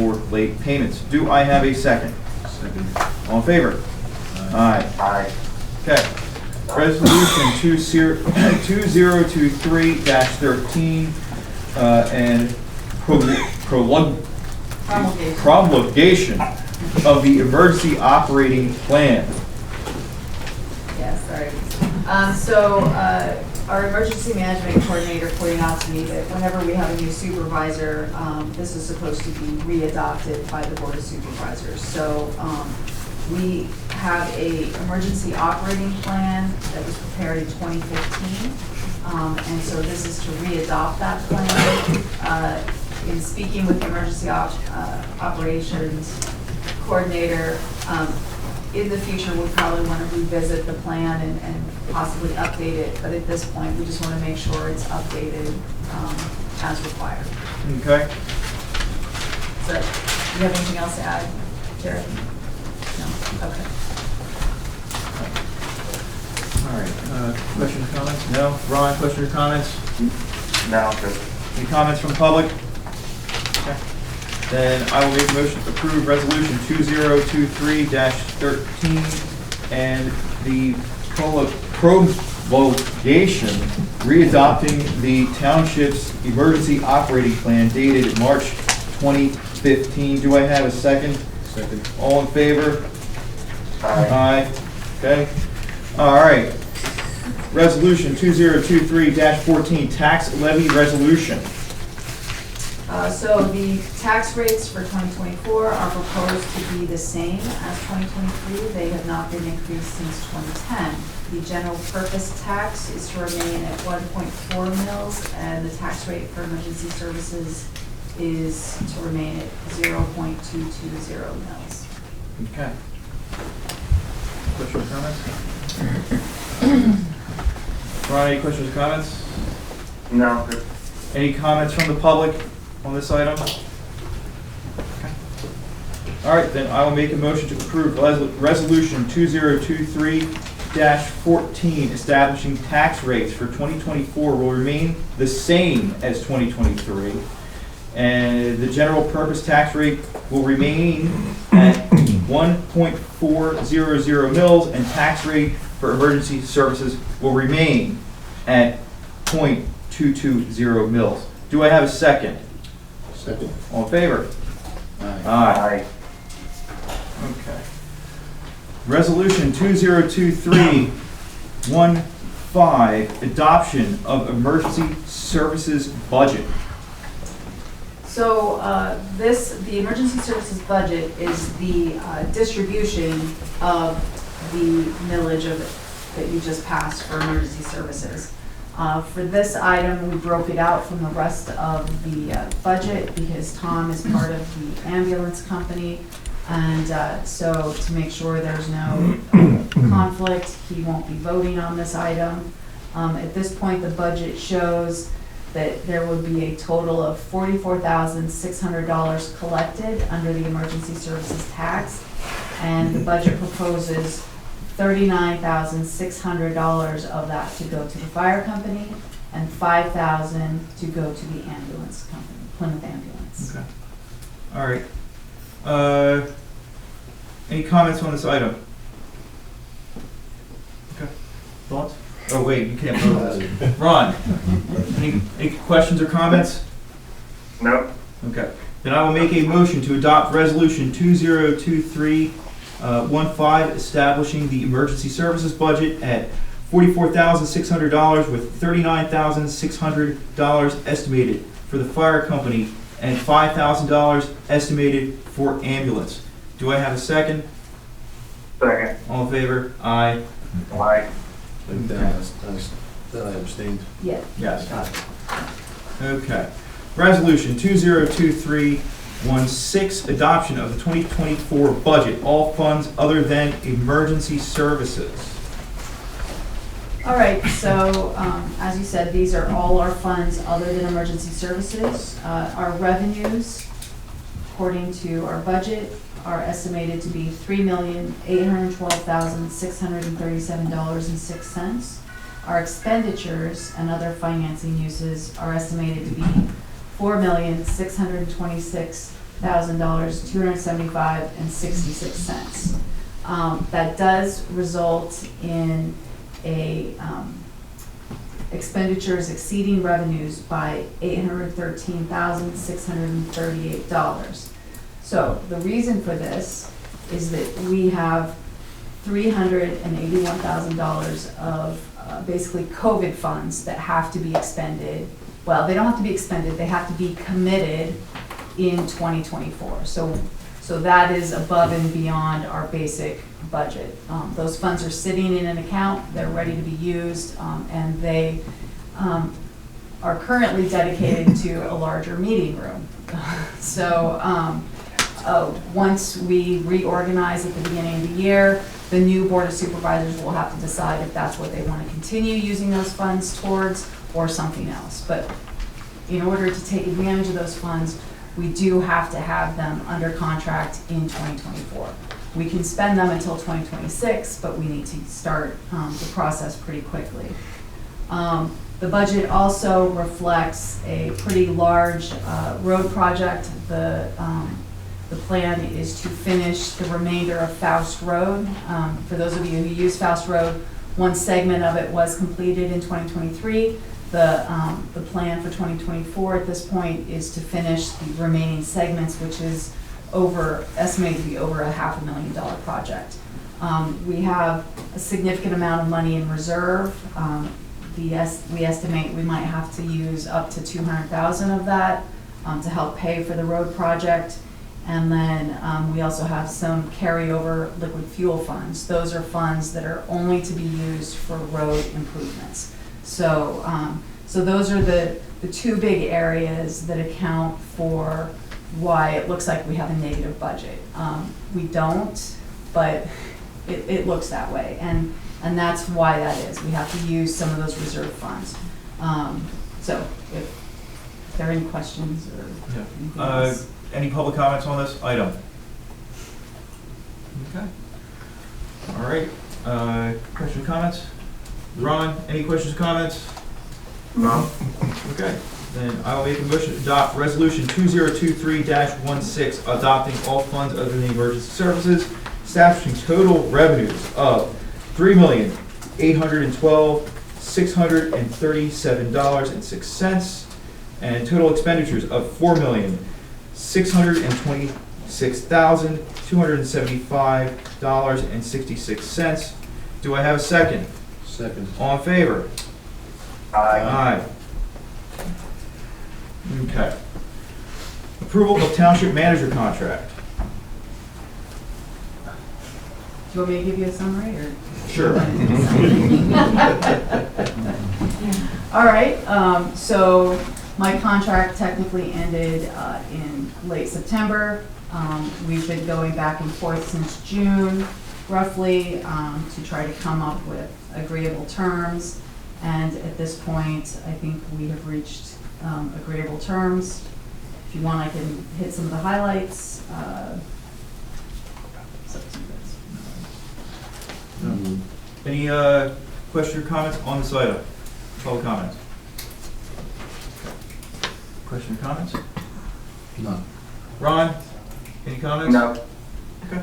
for late payments. Do I have a second? Second. All in favor? Aye. Aye. Okay. Resolution 2023-13 and promulgation of the emergency operating plan. Yes, sorry. Our emergency management coordinator pointed out to me that whenever we have a new supervisor, this is supposed to be readopted by the Board of Supervisors. So we have a emergency operating plan that was prepared in 2015. And so this is to readopt that plan. In speaking with the emergency operations coordinator, in the future, we'll probably want to revisit the plan and possibly update it. But at this point, we just want to make sure it's updated as required. Okay. So, do you have anything else to add, Jared? No? Okay. All right. Questions, comments? No? Ron, questions or comments? No, good. Any comments from the public? Okay. Then I will make a motion to approve resolution 2023-13 and the promulgation readopting the township's emergency operating plan dated March 2015. Do I have a second? Second. All in favor? Aye. Aye. Okay. All right. Resolution 2023-14 tax levy resolution. So the tax rates for 2024 are proposed to be the same as 2023. They have not been increased since 2010. The general purpose tax is to remain at 1.4 mils, and the tax rate for emergency services is to remain at 0.220 mils. Okay. Questions or comments? Ron, any questions or comments? No, good. Any comments from the public on this item? Okay. All right, then I will make a motion to approve resolution 2023-14 establishing tax rates for 2024 will remain the same as 2023. And the general purpose tax rate will remain at 1.400 mils, and tax rate for emergency services will remain at 0.220 mils. Do I have a second? Second. All in favor? Aye. Aye. Okay. Resolution 2023-15, adoption of emergency services budget. So the emergency services budget is the distribution of the millage that you just passed for emergency services. For this item, we broke it out from the rest of the budget because Tom is part of the ambulance company. And so to make sure there's no conflict, he won't be voting on this item. At this point, the budget shows that there would be a total of $44,600 collected under the emergency services tax. And the budget proposes $39,600 of that to go to the fire company and $5,000 to go to the ambulance company, Plymouth Ambulance. Okay. All right. Any comments on this item? Okay. Thoughts? Oh, wait, you can't vote on this. Ron, any questions or comments? No. Okay. Then I will make a motion to adopt resolution 2023-15, establishing the emergency services budget at $44,600 with $39,600 estimated for the fire company and $5,000 estimated for ambulance. Do I have a second? Second. All in favor? Aye. Aye. Then I abstained. Yeah. Yes. Okay. Resolution 2023-16, adoption of the 2024 budget, all funds other than emergency services. All right, so as you said, these are all our funds other than emergency services. Our revenues, according to our budget, are estimated to be $3,812,637.06. Our expenditures and other financing uses are estimated to be $4,626,000 $275.66. That does result in a expenditures exceeding revenues by $813,638. So the reason for this is that we have $381,000 of basically COVID funds that have to be expended. Well, they don't have to be expended, they have to be committed in 2024. So that is above and beyond our basic budget. Those funds are sitting in an account, they're ready to be used, and they are currently dedicated to a larger meeting room. So once we reorganize at the beginning of the year, the new Board of Supervisors will have to decide if that's what they want to continue using those funds towards or something else. But in order to take advantage of those funds, we do have to have them under contract in 2024. We can spend them until 2026, but we need to start the process pretty quickly. The budget also reflects a pretty large road project. The plan is to finish the remainder of Faust Road. For those of you who use Faust Road, one segment of it was completed in 2023. The plan for 2024 at this point is to finish the remaining segments, which is estimated to be over a $500,000 project. We have a significant amount of money in reserve. We estimate we might have to use up to $200,000 of that to help pay for the road project. And then we also have some carryover liquid fuel funds. Those are funds that are only to be used for road improvements. So those are the two big areas that account for why it looks like we have a negative budget. We don't, but it looks that way. And that's why that is. We have to use some of those reserve funds. So if there are any questions or anything else. Any public comments on this item? Okay. All right. Questions, comments? Ron, any questions, comments? No. Okay. Then I will make a motion to adopt Resolution 2023-16, adopting all funds other than emergency services, establishing total revenues of $3,812,637.06, and total expenditures of $4,626,275.66. Do I have a second? Second. All in favor? Aye. Okay. Approval of township manager contract. Do you want me to give you a summary or? Sure. All right, so my contract technically ended in late September. We've been going back and forth since June, roughly, to try to come up with agreeable terms. And at this point, I think we have reached agreeable terms. If you want, I can hit some of the highlights. It's up to you guys. Any questions or comments on this item? Public comments? Questions or comments? None. Ron, any comments? No. Okay.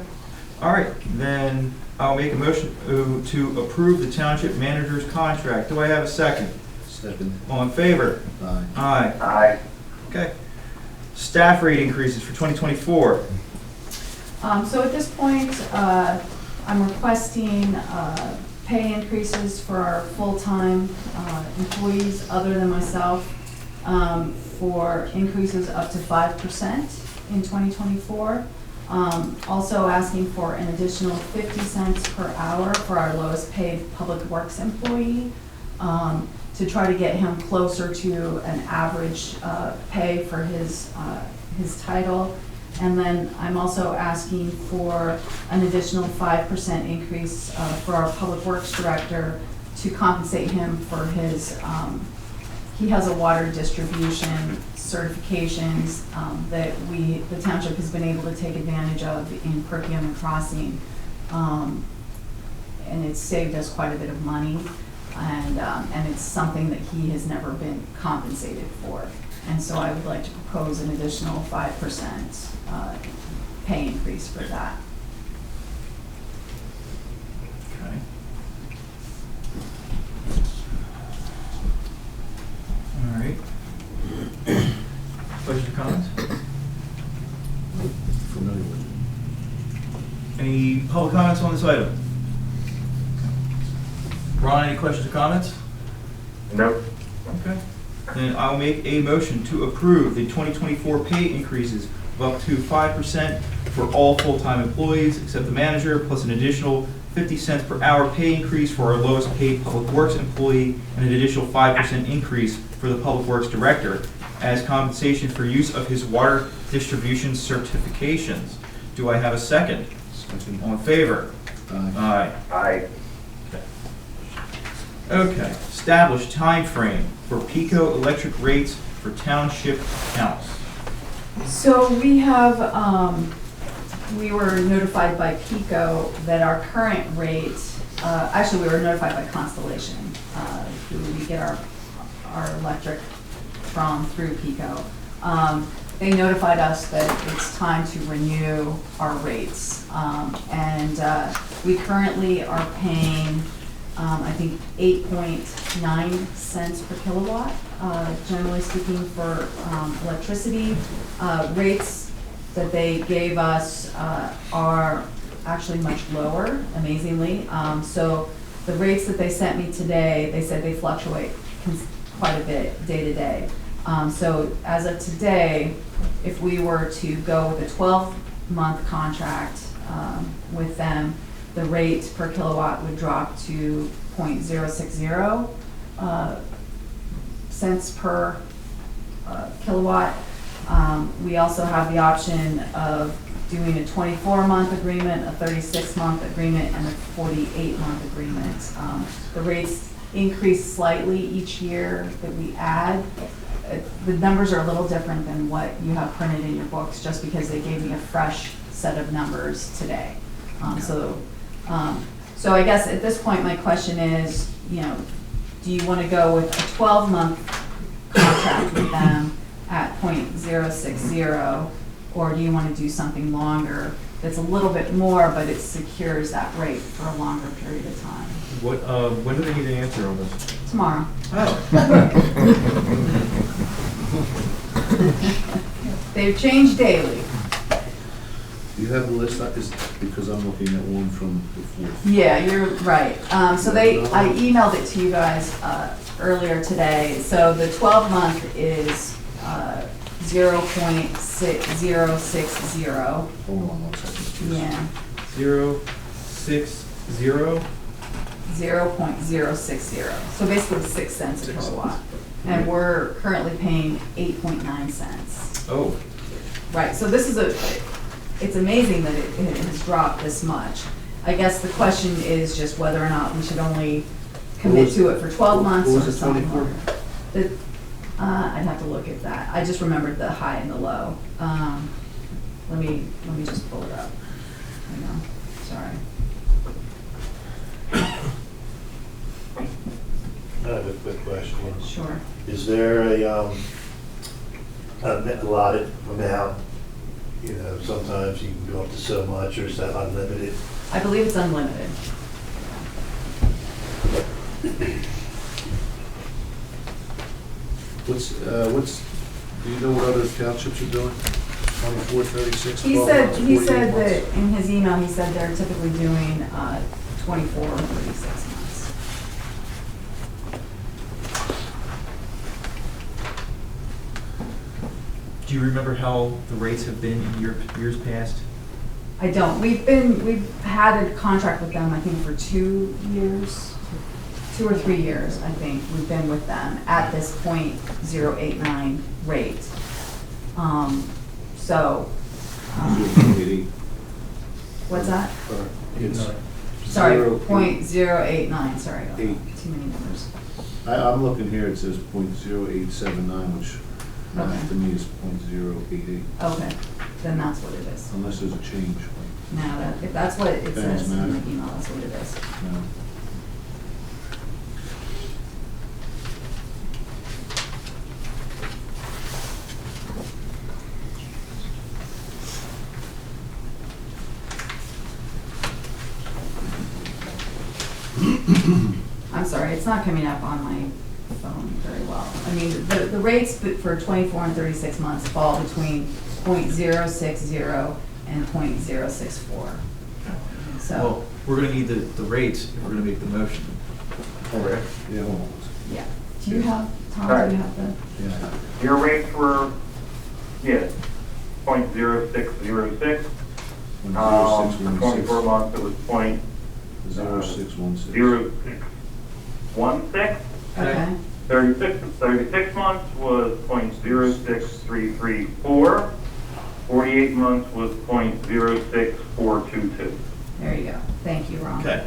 All right, then I'll make a motion to approve the township manager's contract. Do I have a second? Second. All in favor? Aye. Aye. Aye. Okay. Staff rate increases for 2024. So at this point, I'm requesting pay increases for our full-time employees other than myself for increases up to 5% in 2024. Also asking for an additional 50 cents per hour for our lowest paid public works employee to try to get him closer to an average pay for his title. And then I'm also asking for an additional 5% increase for our public works director to compensate him for his, he has a water distribution certifications that the township has been able to take advantage of in Perkium and Crossing. And it's saved us quite a bit of money, and it's something that he has never been compensated for. And so I would like to propose an additional 5% pay increase for that. Okay. All right. Questions or comments? Familiar with it. Any public comments on this item? Ron, any questions or comments? Nope. Okay. Then I'll make a motion to approve the 2024 pay increases of up to 5% for all full-time employees except the manager, plus an additional 50 cents per hour pay increase for our lowest paid public works employee, and an additional 5% increase for the public works director as compensation for use of his water distribution certifications. Do I have a second? Second. All in favor? Aye. Aye. Aye. Okay, establish time frame for PECO electric rates for township accounts. So we have, we were notified by PECO that our current rate, actually we were notified by Constellation, who we get our electric from through PECO. They notified us that it's time to renew our rates. And we currently are paying, I think 8.9 cents per kilowatt, generally speaking, for electricity. Rates that they gave us are actually much lower, amazingly. So the rates that they sent me today, they said they fluctuate quite a bit day to day. So as of today, if we were to go with a 12-month contract with them, the rate per kilowatt would drop to 0.060 cents per kilowatt. We also have the option of doing a 24-month agreement, a 36-month agreement, and a 48-month agreement. The rates increase slightly each year that we add. The numbers are a little different than what you have printed in your books, just because they gave me a fresh set of numbers today. So I guess at this point, my question is, do you want to go with a 12-month contract with them at 0.060, or do you want to do something longer that's a little bit more, but it secures that rate for a longer period of time? What, when do they need an answer on this? Tomorrow. Oh. They've changed daily. Do you have the list? Because I'm looking at one from before. Yeah, you're right. So I emailed it to you guys earlier today. So the 12-month is 0.6060. Hold on one second. please. Yeah, 0.60. 0.060. So basically 6 cents a kilowatt. And we're currently paying 8.9 cents. Oh, Right, so this is it's amazing that it has dropped this much. I guess the question is just whether or not we should only commit to it for 12 months What or was it, something 24? longer. I'd have to look at that. I just remembered the high and the low. Let me just pull it up. Hang on, sorry. I have a quick question. Sure. Is there a allotted amount? Sometimes you can go up to so much, or is that unlimited? I believe it's unlimited. Do you know what other townships are doing? 24, 36, He 12 said, months, he 48 said months? that in his email, he said they're typically doing 24 or 36 months. do you remember how the rates have been in years past? I don't. We've had a contract with them, I think, for 2 years, 2 or 3 years, I think, we've been with them at this 0.089 rate. So, 0.88. what's that? It's Sorry, 0.8. 0.089, sorry, about that. Eight. Too many numbers. I'm looking here, it says 0.0879, which Okay. to me is 0.088, Okay, then that's what it is. unless there's a change. No, if that's what it Doesn't says in the matter. email, that's what it is. No. I'm sorry, it's not coming up on my phone very well. I mean, the rates for 24 and 36 months fall between .060 and .064. So, Well, we're gonna need the rates if we're gonna make the motion. Okay. Yeah, hold on. yeah. Do you have, Tom, do you have the? Yeah. Your rates were, yes, .0606. For 24 months, it was .0616. Okay. 36 months was .06334. 48 months was .06422. There you go. Thank you, Ron. Okay.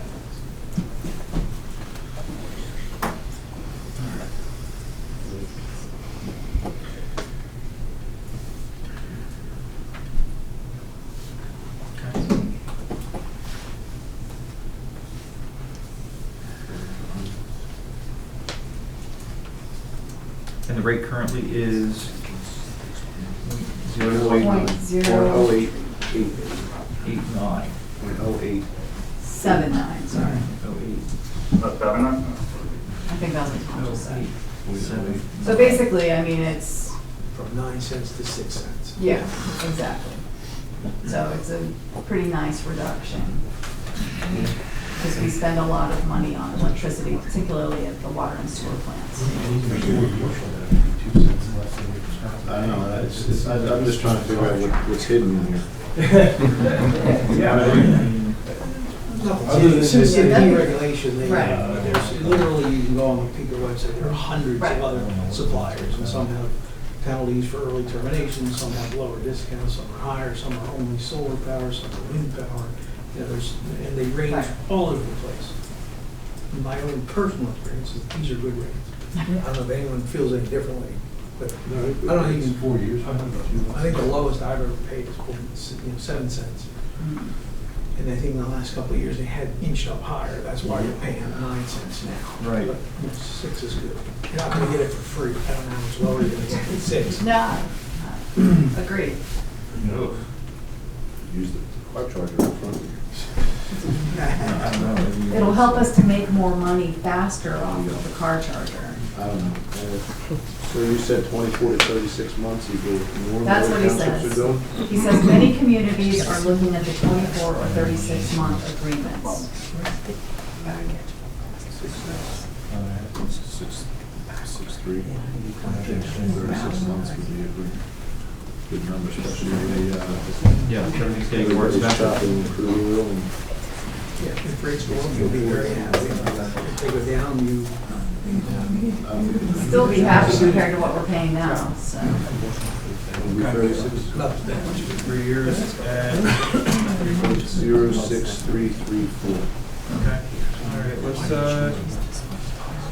And the rate currently is Point zero- 0.89. 0.08. 79, sorry. 7? I think that's what Tom just said. 0.7. So basically, I mean, it's, From 9 cents to 6 cents. yeah, exactly. So it's a pretty nice reduction. Because we spend a lot of money on electricity, particularly at the water and sewer plants. I don't know, I'm just trying to figure out what's hidden in here. Since the Yeah, that- deregulation, Right. there's literally, you can go on the PECO website, there are hundreds Right. of other suppliers, and some have penalties for early termination, some have lower discounts, some are higher, some are only solar power, some are wind power. You know, and they range Right. all over the place. In my own personal experience, these are good rates. I don't know if anyone feels any differently, but I don't think, 4 years. I think the lowest I've ever paid is 7 cents. And I think in the last couple of years, they had inched up higher. That's why you're paying 9 cents now. Right. But 6 is good. You're not gonna get it for free. I don't know how much lower you're gonna get at 6. No, agreed. Oof. Use the car charger in front of you. I don't know. maybe- It'll help us to make more money faster off of the car charger. I don't know. So you said 24 to 36 months, you go normal. That's what he townships says. are doing? He says many communities are looking at the 24 or 36 month agreements. 6.3. I think 36 months would be a good number, especially when they, Yeah, everything's getting everybody's more expensive. shopping crude oil and. Yeah, if rates go up, you'll be very happy. If they go down, you, Still be happy compared to what we're paying now, so. It'll be 36. not that much. 3 years at, 0.06334. okay. All right, let's,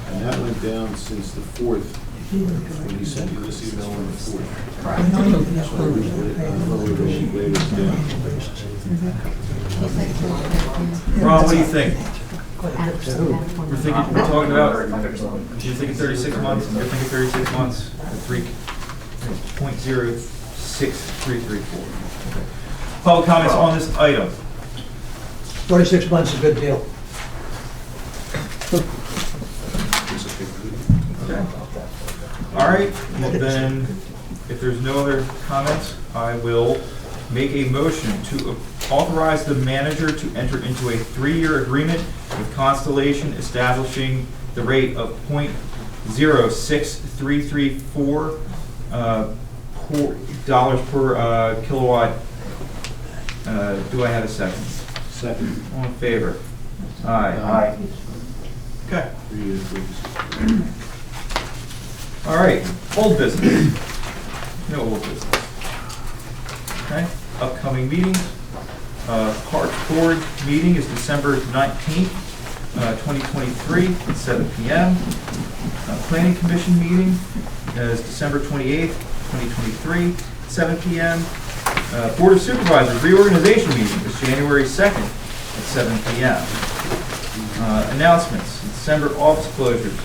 And that went down since the 4th, when he sent you this email on the 4th. Correct. So we lowered it down. Ron, what do you think? We're talking about, you're thinking 36 months, and you're thinking 36 months, 3.06334. Okay. Public comments on this item. 36 months is a good deal. Okay. All right, well then, if there's no other comments, I will make a motion to authorize the manager to enter into a 3-year agreement with Constellation establishing the rate of .06334 dollars per kilowatt. Do I have a second? Second. All in favor? Aye. Aye. Okay. 3 years, please. All right, old business. No old business. Okay, upcoming meetings. Parks Board meeting is December 19th, 2023, at 7 p.m. Planning Commission meeting is December 28th, 2023, 7 p.m. Board of Supervisors Reorganization meeting is January 2nd at 7 p.m. Announcements, December office closures.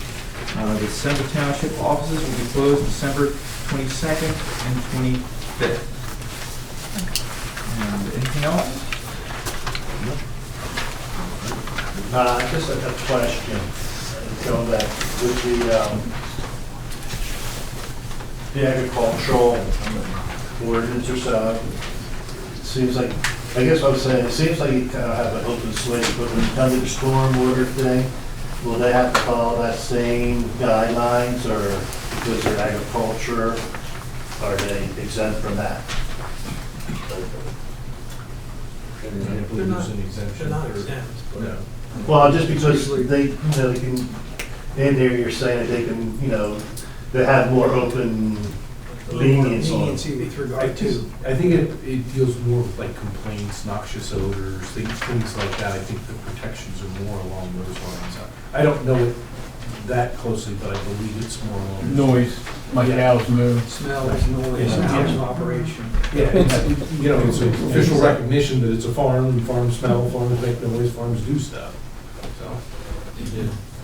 The December Township offices will be closed December 22nd and 25th. And anything else? Just a question, going back with the agricultural ordinance or so. It seems like, I guess what I'm saying, it seems like you kind of have an open slate, but when it comes to the stormwater thing, will they have to follow that same guidelines, or because they're agriculture, are they exempt from that? They're not exempt, but. No. Well, just because they, you know, they can, in there, you're saying that they can, you know, they have more open lenience on. Leniency with regard to. I think it deals more with like complaints, noxious odors, things like that. I think the protections are more along those lines. I don't know it that closely, but I believe it's more along. Noise, my cows move. Smells, noise, hours of operation. Yeah, it's, you know, it's official recognition that it's a farm, and farms smell, farms make noise, farms do stuff, so.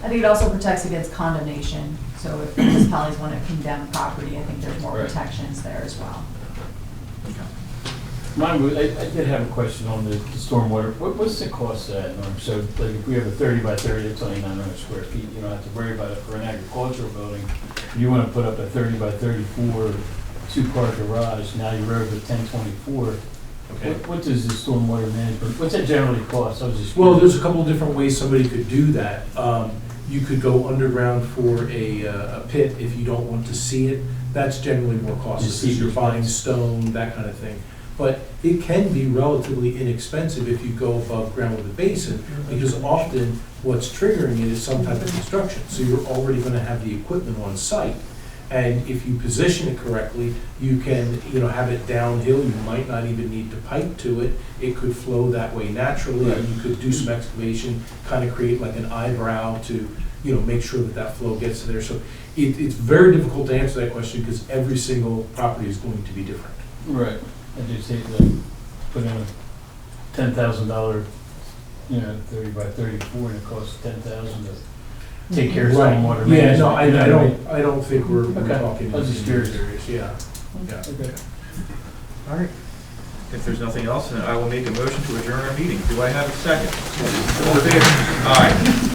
I think it also protects against condemnation, so if municipalities want to condemn property, I think there's more Right. protections there as well. Mine was, I did have a question on the stormwater. What's the cost of that, Norm? So like if we have a 30 by 30, that's only 900 square feet, you don't have to worry about it for an agricultural building. You want to put up a 30 by 34 two-car garage, now you're over 1024. Okay. What does the stormwater management, what's that generally cost? I was just. Well, there's a couple of different ways somebody could do that. You could go underground for a pit if you don't want to see it. That's generally more costly, Just because see you're the buying pits. stone, that kind of thing. But it can be relatively inexpensive if you go above ground with a basin, because often what's triggering it is some type of construction. So you're already gonna have the equipment on site. And if you position it correctly, you can, you know, have it downhill. You might not even need to pipe to it. It could flow that way naturally, and you could do some excavation, kind of create like an eyebrow to, you know, make sure that that flow gets to there. So it's very difficult to answer that question, because every single property is going to be different. Right. I just hate to put in a $10,000, you know, 30 by 34, and it costs $10,000 to take care of stormwater management. Yeah, no, you know what I mean? I don't think we're Okay. talking. I was just curious. Yeah, yeah. Okay. All right. If there's nothing else, then I will make a motion to adjourn our meeting. Do I have a second? All in favor? Aye.